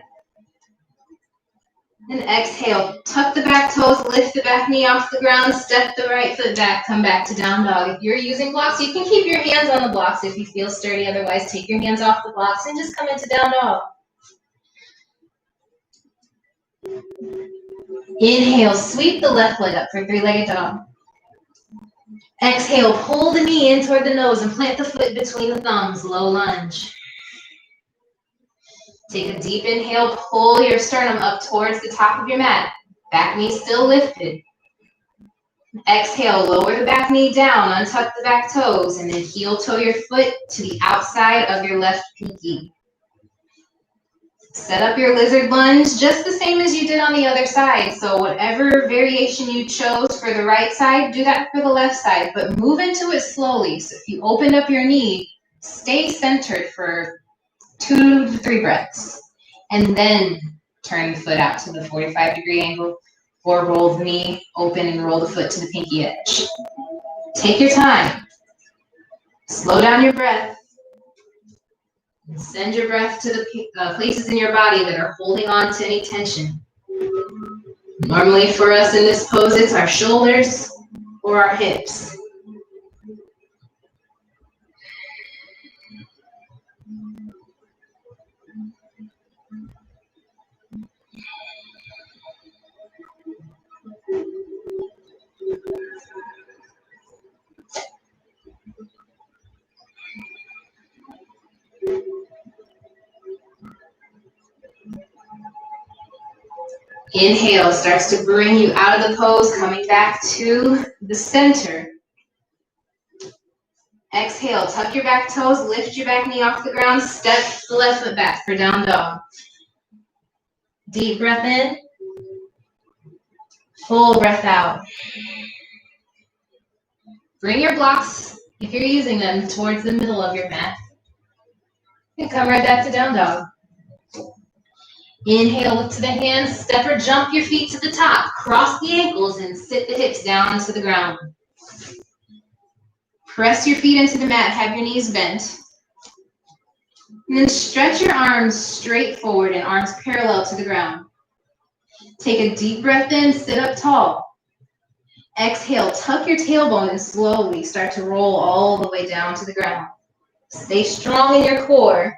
And Exhale, tuck the back toes, lift the back knee off the ground, step the right foot back, come back to down dog. If you're using blocks, you can keep your hands on the blocks if you feel sturdy. Otherwise, take your hands off the blocks and just come into down dog. Inhale, sweep the left leg up for three-legged dog. Exhale, pull the knee in toward the nose and plant the foot between the thumbs, low lunge. Take a deep inhale, pull your sternum up towards the top of your mat. Back knee still lifted. Exhale, lower the back knee down, untuck the back toes, and then heel toe your foot to the outside of your left pinky. Set up your lizard lunge just the same as you did on the other side. So whatever variation you chose for the right side, do that for the left side, but move into it slowly. So if you opened up your knee, stay centered for 2 to 3 breaths, and then turn the foot out to the 45-degree angle, or roll the knee open and roll the foot to the pinky edge. Take your time. Slow down your breath. And send your breath to the places in your body that are holding on to any tension. Normally for us in this pose, it's our shoulders or our hips. Inhale starts to bring you out of the pose, coming back to the center. Exhale, tuck your back toes, lift your back knee off the ground, step the left foot back for down dog. Deep breath in, full breath out. Bring your blocks, if you're using them, towards the middle of your mat. And come right back to down dog. Inhale, look to the hands, step or jump your feet to the top, cross the ankles and sit the hips down to the ground. Press your feet into the mat, have your knees bent. And then stretch your arms straight forward and arms parallel to the ground. Take a deep breath in, sit up tall. Exhale, tuck your tailbone and slowly start to roll all the way down to the ground. Stay strong in your core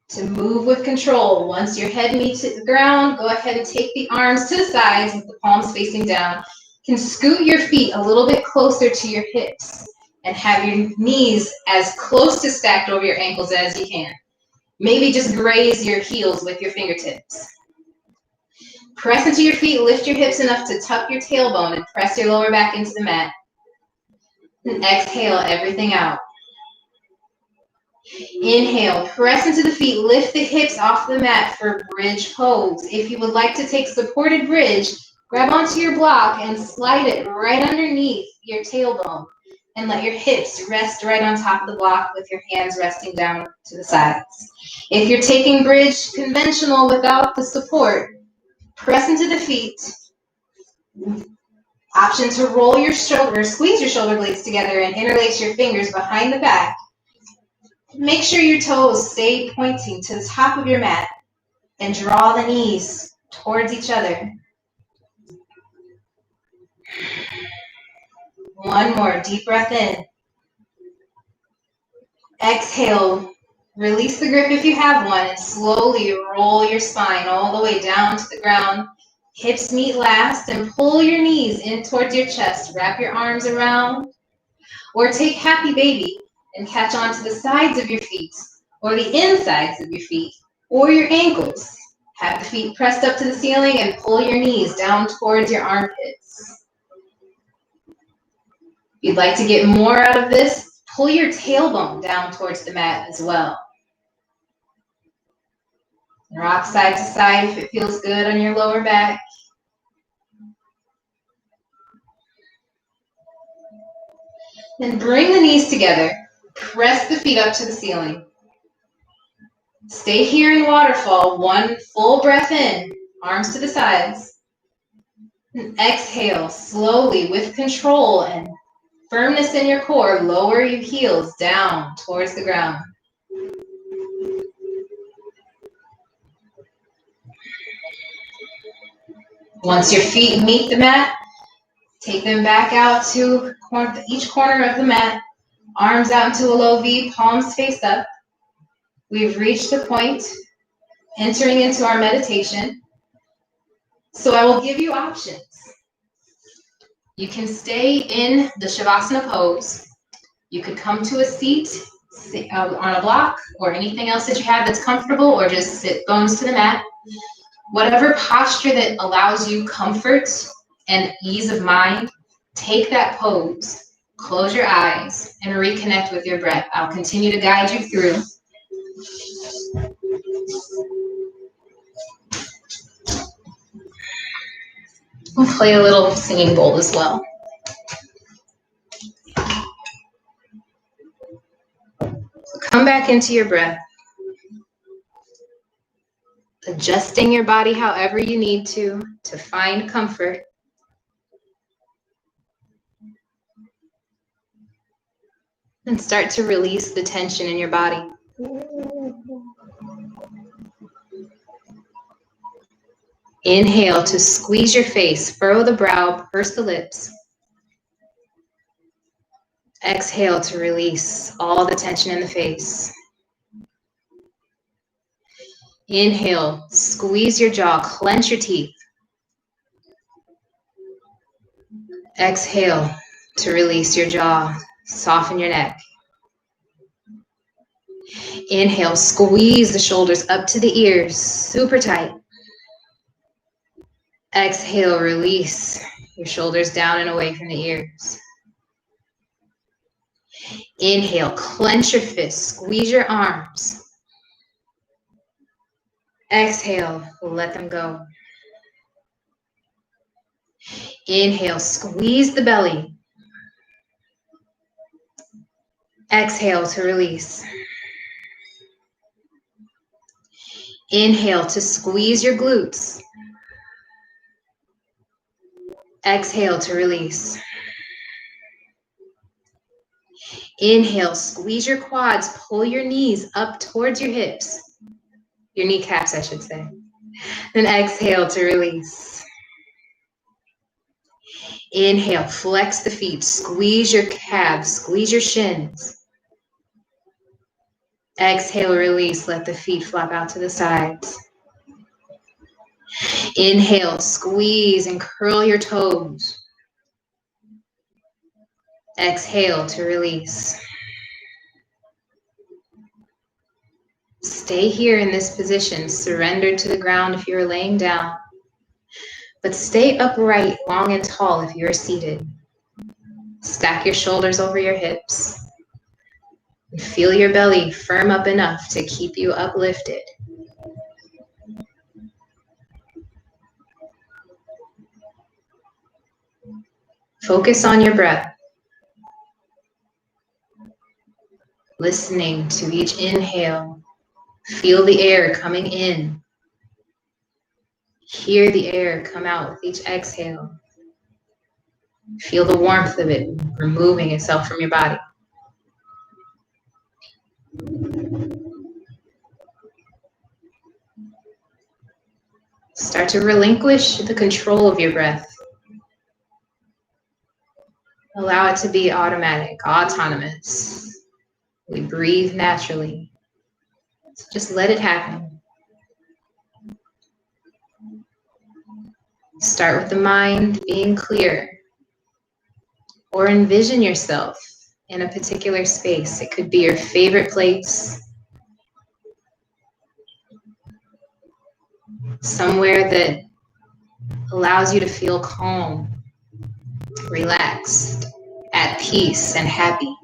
to move with control. Once your head meets the ground, go ahead and take the arms to the sides with the palms facing down. You can scoot your feet a little bit closer to your hips and have your knees as close to stacked over your ankles as you can. Maybe just graze your heels with your fingertips. Press into your feet, lift your hips enough to tuck your tailbone and press your lower back into the mat. And exhale everything out. Inhale, press into the feet, lift the hips off the mat for bridge pose. If you would like to take supported bridge, grab onto your block and slide it right underneath your tailbone and let your hips rest right on top of the block with your hands resting down to the sides. If you're taking bridge conventional without the support, press into the feet. Option to roll your shoulders, squeeze your shoulder blades together and interlace your fingers behind the back. Make sure your toes stay pointing to the top of your mat and draw the knees towards each other. One more deep breath in. Exhale, release the grip if you have one and slowly roll your spine all the way down to the ground. Hips meet last and pull your knees in towards your chest. Wrap your arms around or take happy baby and catch onto the sides of your feet or the insides of your feet or your ankles. Have the feet pressed up to the ceiling and pull your knees down towards your armpits. If you'd like to get more out of this, pull your tailbone down towards the mat as well. Rock side to side if it feels good on your lower back. Then bring the knees together. Press the feet up to the ceiling. Stay here in waterfall. One full breath in, arms to the sides. And exhale slowly with control and firmness in your core. Lower your heels down towards the ground. Once your feet meet the mat, take them back out to each corner of the mat, arms out into a low V, palms face up. We've reached the point, entering into our meditation. So I will give you options. You can stay in the Shavasana pose. You could come to a seat on a block or anything else that you have that's comfortable, or just sit bones to the mat. Whatever posture that allows you comfort and ease of mind, take that pose, close your eyes, and reconnect with your breath. I'll continue to guide you through. We'll play a little singing bowl as well. So come back into your breath, adjusting your body however you need to find comfort. And start to release the tension in your body. Inhale to squeeze your face, furrow the brow, purse the lips. Exhale to release all the tension in the face. Inhale, squeeze your jaw, clench your teeth. Exhale to release your jaw, soften your neck. Inhale, squeeze the shoulders up to the ears, super tight. Exhale, release your shoulders down and away from the ears. Inhale, clench your fists, squeeze your arms. Exhale, let them go. Inhale, squeeze the belly. Exhale to release. Inhale to squeeze your glutes. Exhale to release. Inhale, squeeze your quads, pull your knees up towards your hips. Your kneecaps, I should say. Then exhale to release. Inhale, flex the feet, squeeze your calves, squeeze your shins. Exhale, release, let the feet flop out to the sides. Inhale, squeeze and curl your toes. Exhale to release. Stay here in this position, surrender to the ground if you're laying down, but stay upright, long and tall if you're seated. Stack your shoulders over your hips. And feel your belly firm up enough to keep you uplifted. Focus on your breath. Listening to each inhale. Feel the air coming in. Hear the air come out with each exhale. Feel the warmth of it removing itself from your body. Start to relinquish the control of your breath. Allow it to be automatic, autonomous. We breathe naturally. So just let it happen. Start with the mind being clear, or envision yourself in a particular space. It could be your favorite place, somewhere that allows you to feel calm, relaxed, at peace, and happy.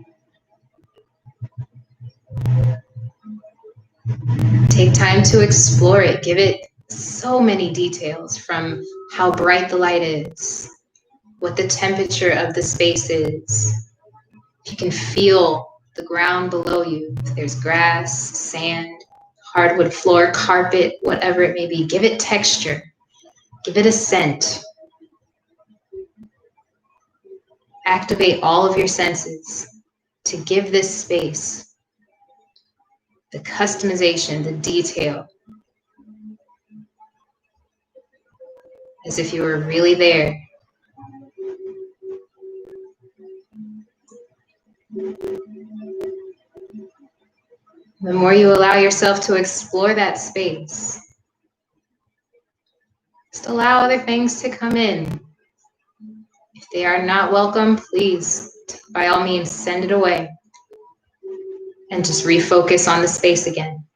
Take time to explore it. Give it so many details, from how bright the light is, what the temperature of the space is. If you can feel the ground below you, if there's grass, sand, hardwood floor, carpet, whatever it may be, give it texture. Give it a scent. Activate all of your senses to give this space the customization, the detail. as if you were really there. The more you allow yourself to explore that space, just allow other things to come in. If they are not welcome, please, by all means, send it away and just refocus on the space again.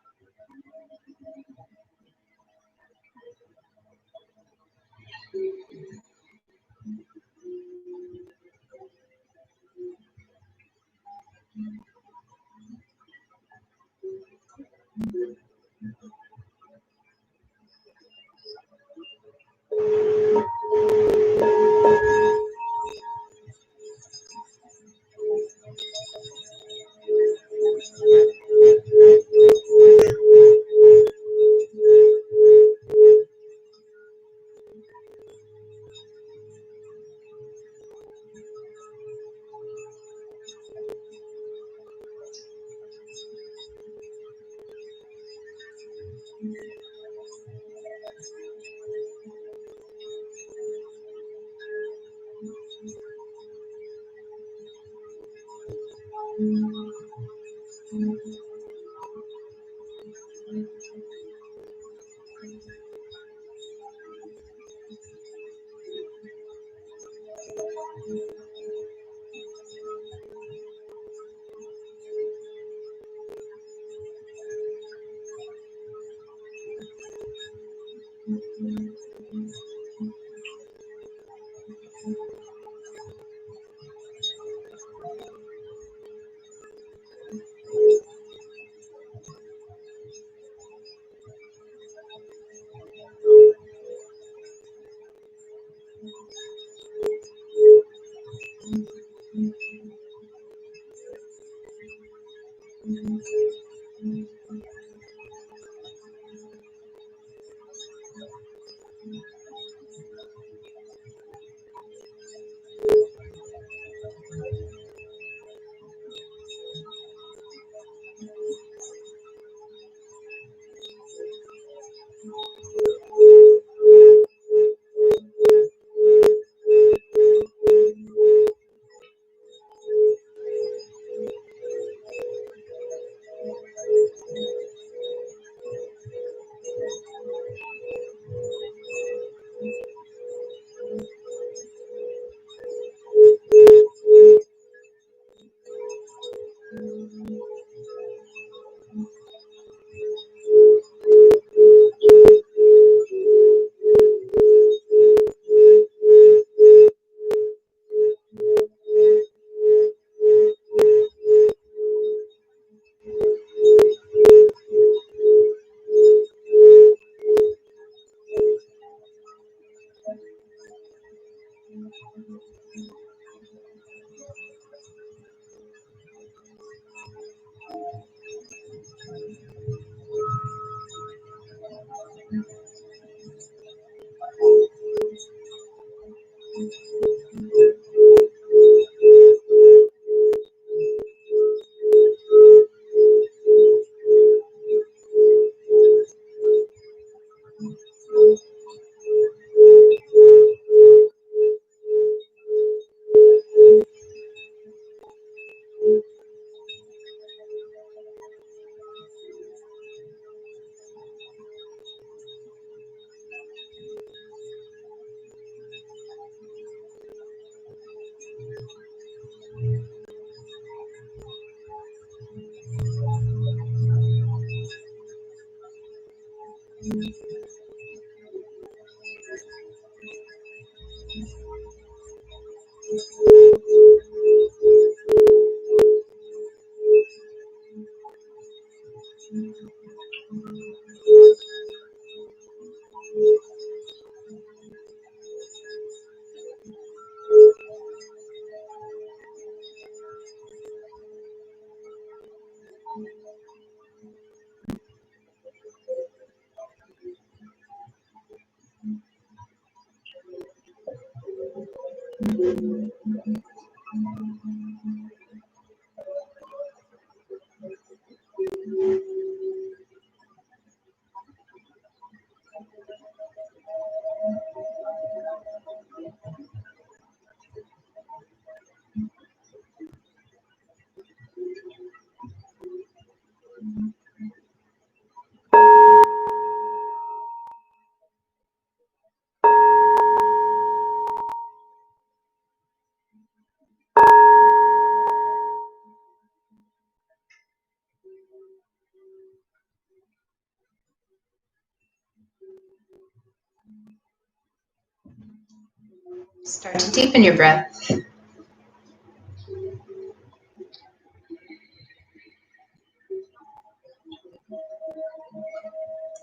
Start to deepen your breath.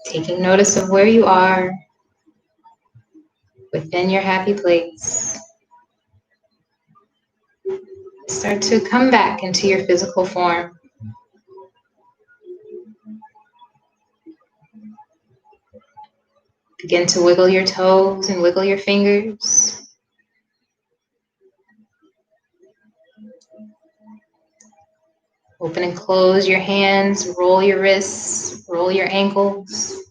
Taking notice of where you are within your happy place. Start to come back into your physical form. Begin to wiggle your toes and wiggle your fingers. Open and close your hands, roll your wrists, roll your ankles.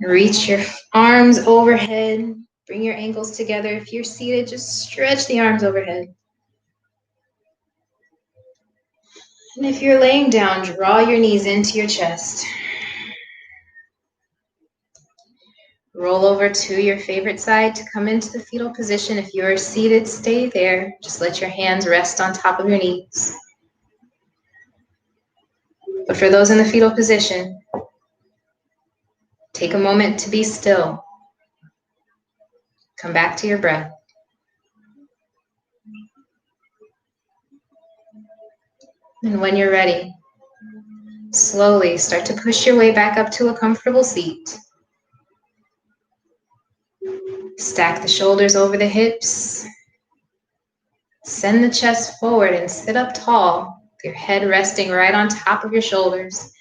Reach your arms overhead. Bring your ankles together. If you're seated, just stretch the arms overhead. And if you're laying down, draw your knees into your chest. Roll over to your favorite side to come into the fetal position. If you're seated, stay there. Just let your hands rest on top of your knees. But for those in the fetal position, take a moment to be still. Come back to your breath. And when you're ready, slowly start to push your way back up to a comfortable seat. Stack the shoulders over the hips. Send the chest forward and sit up tall, with your head resting right on top of your shoulders.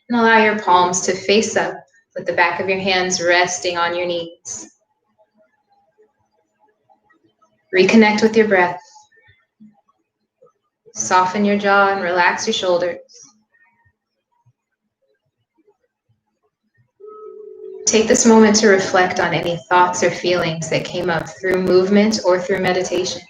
And allow your palms to face up with the back of your hands resting on your knees. Reconnect with your breath. Soften your jaw and relax your shoulders. Take this moment to reflect on any thoughts or feelings that came up through movement or through meditation.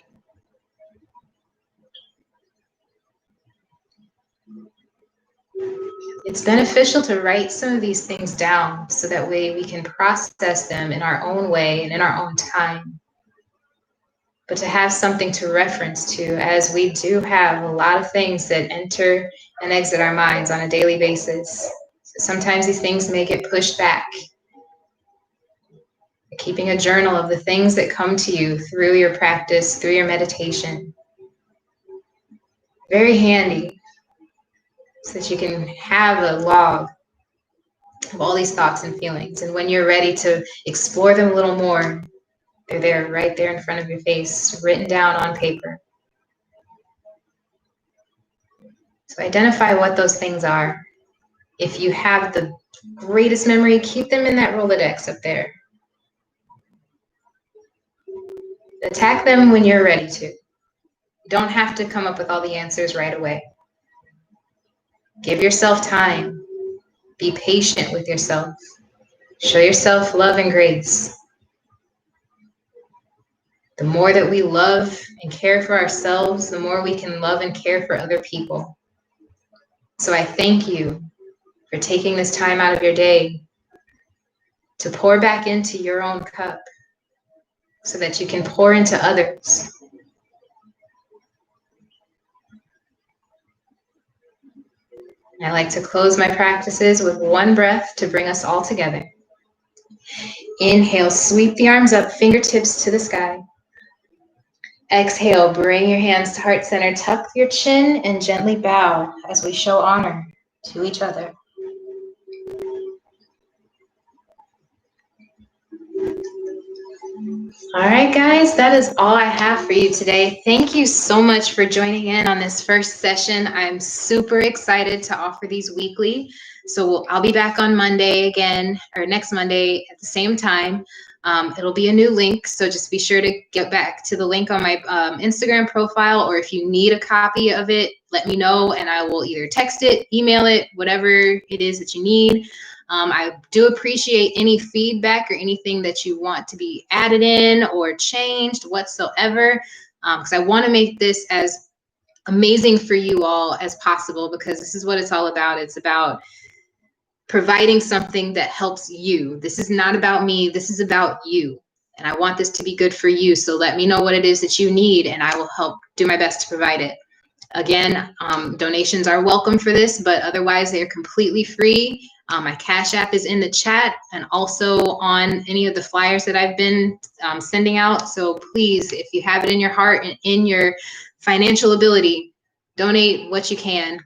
It's beneficial to write some of these things down so that way we can process them in our own way and in our own time. But to have something to reference to, as we do have a lot of things that enter and exit our minds on a daily basis. So sometimes these things may get pushed back. Keeping a journal of the things that come to you through your practice, through your meditation. Very handy, so that you can have a log of all these thoughts and feelings. And when you're ready to explore them a little more, they're there, right there in front of your face, written down on paper. So identify what those things are. If you have the greatest memory, keep them in that Rolodex up there. Attack them when you're ready to. You don't have to come up with all the answers right away. Give yourself time. Be patient with yourself. Show yourself love and grace. The more that we love and care for ourselves, the more we can love and care for other people. So I thank you for taking this time out of your day to pour back into your own cup so that you can pour into others. I like to close my practices with one breath to bring us all together. Inhale, sweep the arms up, fingertips to the sky. Exhale, bring your hands to heart center, tuck your chin and gently bow as we show honor to each other. All right, guys, that is all I have for you today. Thank you so much for joining in on this first session. I'm super excited to offer these weekly. So I'll be back on Monday again, or next Monday at the same time. It'll be a new link, so just be sure to get back to the link on my Instagram profile, or if you need a copy of it, let me know and I will either text it, email it, whatever it is that you need. I do appreciate any feedback or anything that you want to be added in or changed whatsoever, because I want to make this as amazing for you all as possible, because this is what it's all about. It's about providing something that helps you. This is not about me. This is about you. And I want this to be good for you. So let me know what it is that you need, and I will help do my best to provide it. Again, donations are welcome for this, but otherwise they're completely free. My Cash App is in the chat and also on any of the flyers that I've been sending out. So please, if you have it in your heart and in your financial ability, donate what you can.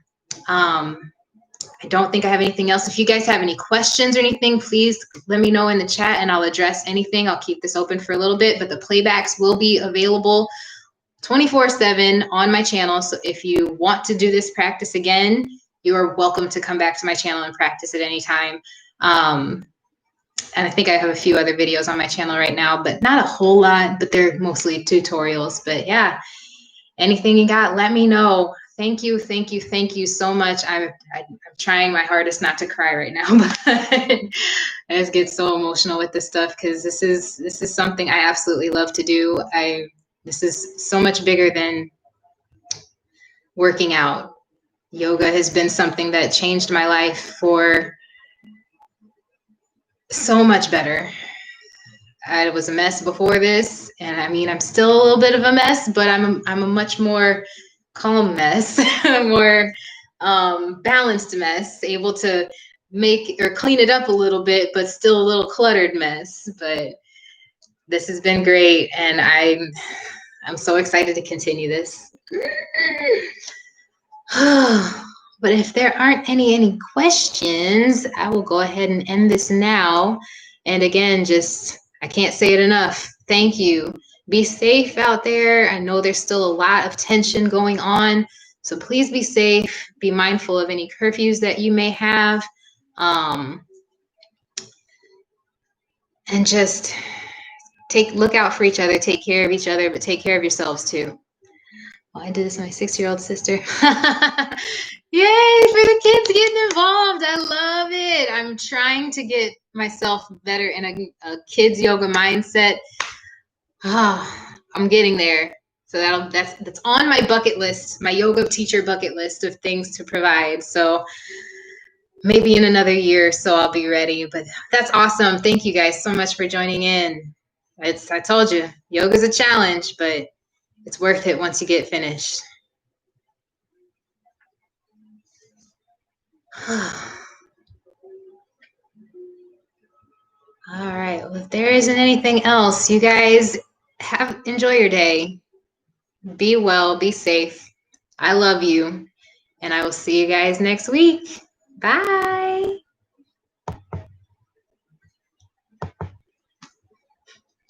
I don't think I have anything else. If you guys have any questions or anything, please let me know in the chat and I'll address anything. I'll keep this open for a little bit, but the playbacks will be available 24/7 on my channel. So if you want to do this practice again, you are welcome to come back to my channel and practice at any time. And I think I have a few other videos on my channel right now, but not a whole lot, but they're mostly tutorials. But yeah, anything you got, let me know. Thank you, thank you, thank you so much. I'm trying my hardest not to cry right now, but I just get so emotional with this stuff because this is something I absolutely love to do. This is so much bigger than working out. Yoga has been something that changed my life for so much better. I was a mess before this, and I mean, I'm still a little bit of a mess, but I'm a much more calm mess, more balanced mess, able to make or clean it up a little bit, but still a little cluttered mess. But this has been great, and I'm so excited to continue this. But if there aren't any questions, I will go ahead and end this now. And again, I can't say it enough. Thank you. Be safe out there. I know there's still a lot of tension going on. So please be safe. Be mindful of any curfews that you may have. And just look out for each other. Take care of each other, but take care of yourselves too. Oh, I did this with my 6-year-old sister. Yay for the kids getting involved. I love it. I'm trying to get myself better in a kids yoga mindset. I'm getting there. So that's on my bucket list, my yoga teacher bucket list of things to provide. So maybe in another year or so I'll be ready. But that's awesome. Thank you guys so much for joining in. I told you, yoga's a challenge, but it's worth it once you get finished. All right. Well, if there isn't anything else, you guys enjoy your day. Be well, be safe. I love you. And I will see you guys next week. Bye.